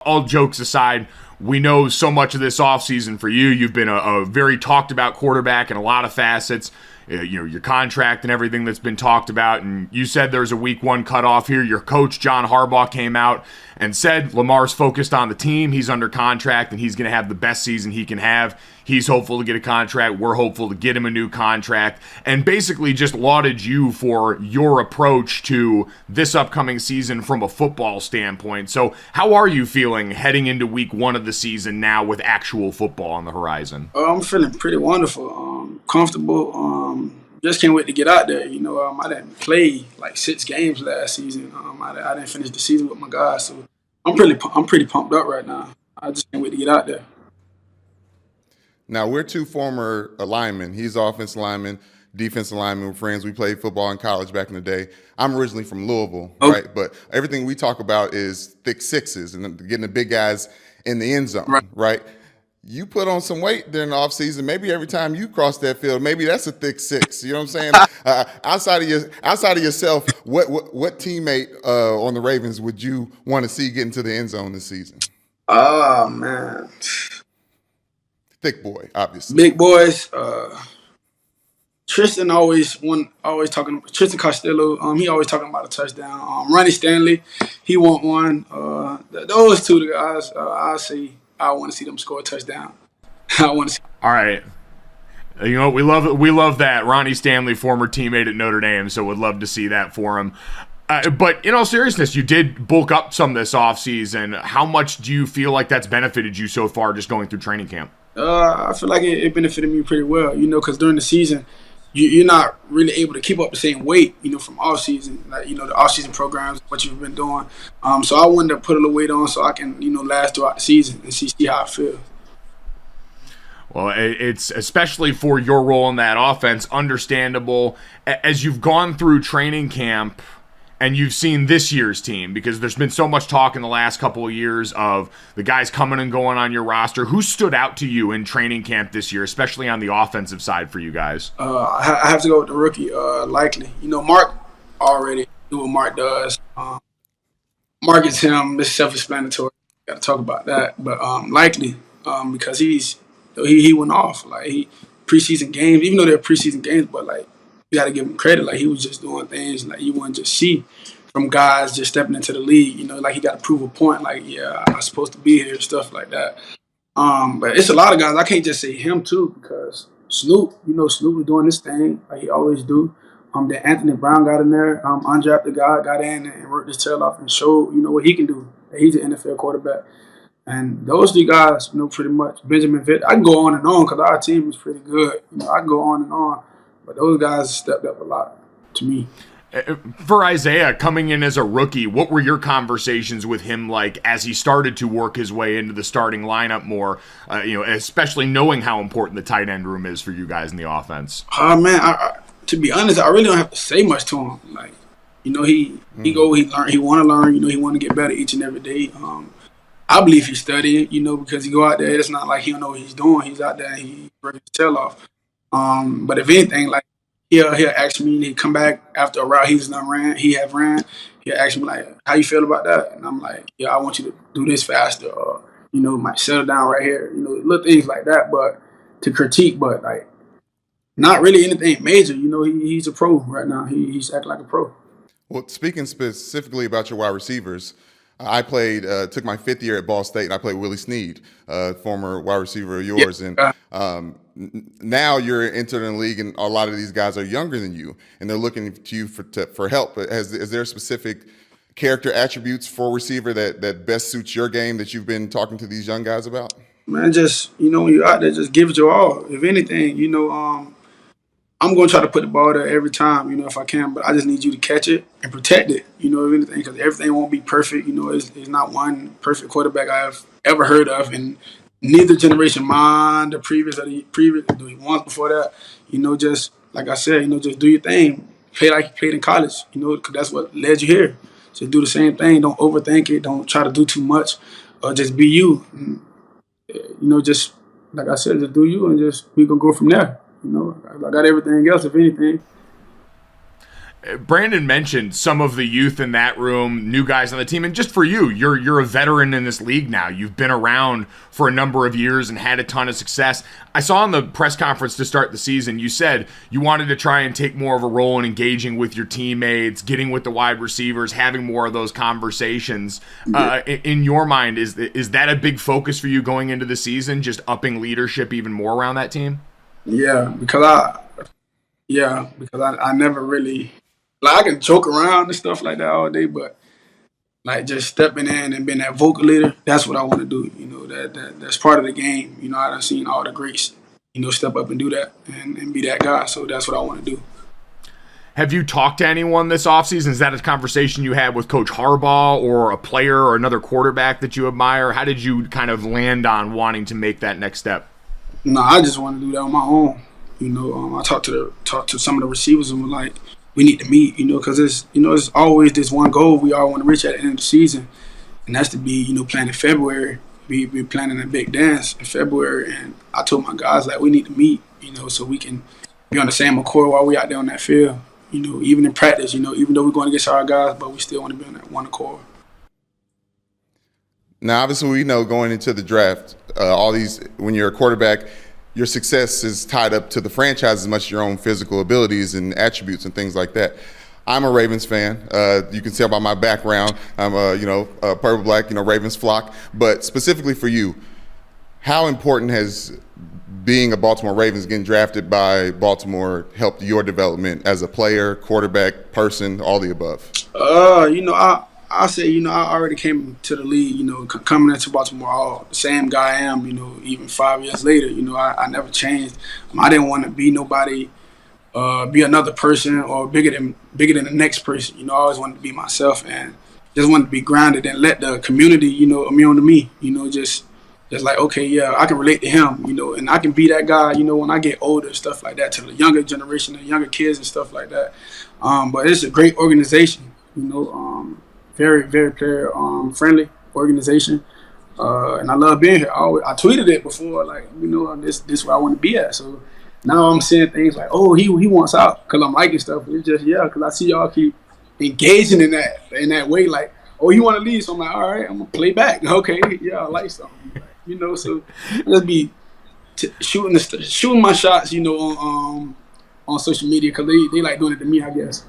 all jokes aside, we know so much of this offseason for you. You've been a very talked about quarterback in a lot of facets. Your contract and everything that's been talked about. And you said there's a week 1 cutoff here. Your coach, John Harbaugh, came out and said Lamar's focused on the team. He's under contract, and he's going to have the best season he can have. He's hopeful to get a contract. We're hopeful to get him a new contract. And basically just lauded you for your approach to this upcoming season from a football standpoint. So how are you feeling heading into week 1 of the season now with actual football on the horizon? I'm feeling pretty wonderful, comfortable. Just can't wait to get out there. I didn't play like 6 games last season. I didn't finish the season with my guys, so I'm pretty pumped up right now. I just can't wait to get out there. Now, we're 2 former linemen. He's offensive lineman, defensive lineman. We're friends. We played football in college back in the day. I'm originally from Louisville, right? But everything we talk about is thick sixes and getting the big guys in the end zone, right? You put on some weight during the offseason. Maybe every time you cross that field, maybe that's a thick 6. You know what I'm saying? Outside of yourself, what teammate on the Ravens would you want to see get into the end zone this season? Oh, man. Thick boy, obviously. Big boys. Tristan Tristan Costello. He always talking about a touchdown. Ronnie Stanley, he want one. Those 2 guys. I say I want to see them score a touchdown. I want to see. All right. We love that. Ronnie Stanley, former teammate at Notre Dame, so would love to see that for him. But in all seriousness, you did bulk up some this offseason. How much do you feel like that's benefited you so far just going through training camp? I feel like it benefited me pretty well, because during the season, you're not really able to keep up the same weight, from off season, like, the off season programs, what you've been doing. So I wanted to put a little weight on so I can, last throughout the season and see how I feel. Well, it's especially for your role in that offense, understandable as you've gone through training camp and you've seen this year's team, because there's been so much talk in the last couple of years of the guys coming and going on your roster. Who stood out to you in training camp this year, especially on the offensive side for you guys? I have to go with the rookie, Likely. Mark already knew what Mark does. Mark is him. It's self-explanatory. Got to talk about that. But Likely, because he went off. Like, preseason games, even though they're preseason games, but like, you got to give him credit. Like, he was just doing things like you wouldn't just see from guys just stepping into the league. Like, he got to prove a point. Like, yeah, I'm supposed to be here, stuff like that. But it's a lot of guys. I can't just say him too, because Snoop, Snoop was doing this thing like he always do. Then Anthony Brown got in there. Undrafted guy got in and worked his tail off and showed, what he can do. He's an NFL quarterback. And those 3 guys, pretty much. Benjamin Vitt. I can go on and on because our team is pretty good. I can go on and on. But those guys stepped up a lot to me. For Isaiah, coming in as a rookie, what were your conversations with him like as he started to work his way into the starting lineup more, especially knowing how important the tight end room is for you guys in the offense? Man, to be honest, I really don't have to say much to him. Like, he learn, he want to learn, he want to get better each and every day. I believe he's studying, because he go out there, it's not like he don't know what he's doing. He's out there and he working his tail off. But if anything, like, he'll ask me, he come back after a route he ran, he'll ask me, like, how you feel about that? And I'm like, yeah, I want you to do this faster, or, might settle down right here, little things like that, but to critique, but, like, not really anything major. He's a pro right now. He's acting like a pro. Well, speaking specifically about your wide receivers, I took my 5th year at Ball State, and I played Willie Snead, former wide receiver of yours. Yeah. And now you're entering the league, and a lot of these guys are younger than you, and they're looking to you for help. But is there specific character attributes for a receiver that best suits your game that you've been talking to these young guys about? Man, just, when you're out there, just give it your all. If anything, I'm going to try to put the ball there every time, if I can, but I just need you to catch it and protect it, if anything, because everything won't be perfect. It's not one perfect quarterback I've ever heard of, and neither generation, mine, the previous, the ones before that, just like I said, just do your thing. Play like you played in college, because that's what led you here. Just do the same thing. Don't overthink it. Don't try to do too much, or just be you. And, just like I said, just do you, and just we gonna go from there. I got everything else, if anything. Brandon mentioned some of the youth in that room, new guys on the team, and just for you, you're a veteran in this league now. You've been around for a number of years and had a ton of success. I saw in the press conference to start the season, you said you wanted to try and take more of a role in engaging with your teammates, getting with the wide receivers, having more of those conversations. In your mind, is that a big focus for you going into the season, just upping leadership even more around that team? Yeah, because I never really, like, I can joke around and stuff like that all day, but like just stepping in and being that vocal leader, that's what I want to do. You know, that's part of the game. You know, I done seen all the greats, you know, step up and do that and be that guy. So that's what I want to do. Have you talked to anyone this offseason? Is that a conversation you had with Coach Harbaugh or a player or another quarterback that you admire? How did you kind of land on wanting to make that next step? No, I just want to do that on my own. You know, I talked to some of the receivers and were like, we need to meet, you know, because it's always this one goal we all want to reach at the end of the season, and that's to be, you know, playing in February. We planning a big dance in February, and I told my guys, like, we need to meet, you know, so we can be on the same accord while we out there on that field, you know, even in practice, you know, even though we're going against our guys, but we still want to be on that one accord. Now, obviously, we know going into the draft, when you're a quarterback, your success is tied up to the franchise as much as your own physical abilities and attributes and things like that. I'm a Ravens fan. You can tell by my background. I'm a purple black, Ravens flock. But specifically for you, how important has being a Baltimore Ravens, getting drafted by Baltimore, helped your development as a player, quarterback, person, all the above? I say, I already came to the league, coming into Baltimore, the same guy I am, even 5 years later, I never changed. I didn't want to be nobody, be another person or bigger than the next person. I always wanted to be myself and just wanted to be grounded and let the community, immune to me, just like, okay, yeah, I can relate to him, and I can be that guy, when I get older, stuff like that, to the younger generation, the younger kids and stuff like that. But it's a great organization, very, very player friendly organization, and I love being here. I tweeted it before, like, this is where I want to be at. So now I'm seeing things like, oh, he wants out because I'm liking stuff. It's just because I see y'all keep engaging in that way, like, oh, you want to leave? So I'm like, all right, I'm gonna play back. Okay, yeah, I like something, So let's be shooting my shots, on social media because they like doing it to me, I guess.